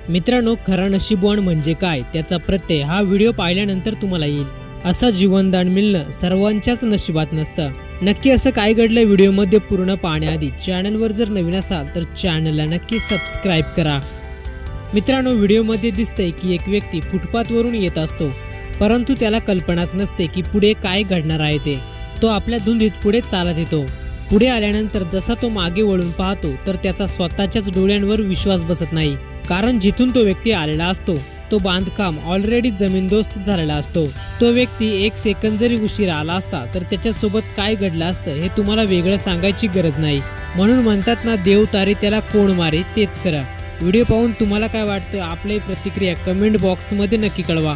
मित्रांनो, खरा नशीबवान म्हणजे काय त्याचा प्रत्यय हा व्हिडिओ पाहिल्यानंतर तुम्हाला येईल. असं जीवनदान मिळणं सर्वांच्याच नशिबात नसतं. नक्की असं काय घडलं व्हिडिओमध्ये पूर्ण पाहण्याआधी चॅनलवर जर नवीन असाल तर चॅनलला नक्की सबस्क्राईब करा. मित्रांनो, व्हिडिओमध्ये दिसतंय की एक व्यक्ती फुटपाथवरून येत असतो, परंतु त्याला कल्पनाच नसते की पुढे काय घडणार आहे ते. तो आपल्या धुंदीत पुढे चालत येतो. पुढे आल्यानंतर जसा तो मागे वळून पाहतो तर त्याचा स्वतःच्याच डोळ्यांवर विश्वास बसत नाही. कारण जिथून तो व्यक्ती आलेला असतो तो बांधकाम ऑलरेडी जमीनदोस्त झालेला असतो. तो व्यक्ती एक सेकंद जरी उशीर आला असता तर त्याच्यासोबत काय घडलं असतं हे तुम्हाला वेगळं सांगायची गरज नाही. म्हणून म्हणतात ना, देव तारे त्याला कोण मारे, तेच खरं. व्हिडिओ पाहून तुम्हाला काय वाटतं आपली प्रतिक्रिया कमेंट बॉक्समध्ये नक्की कळवा.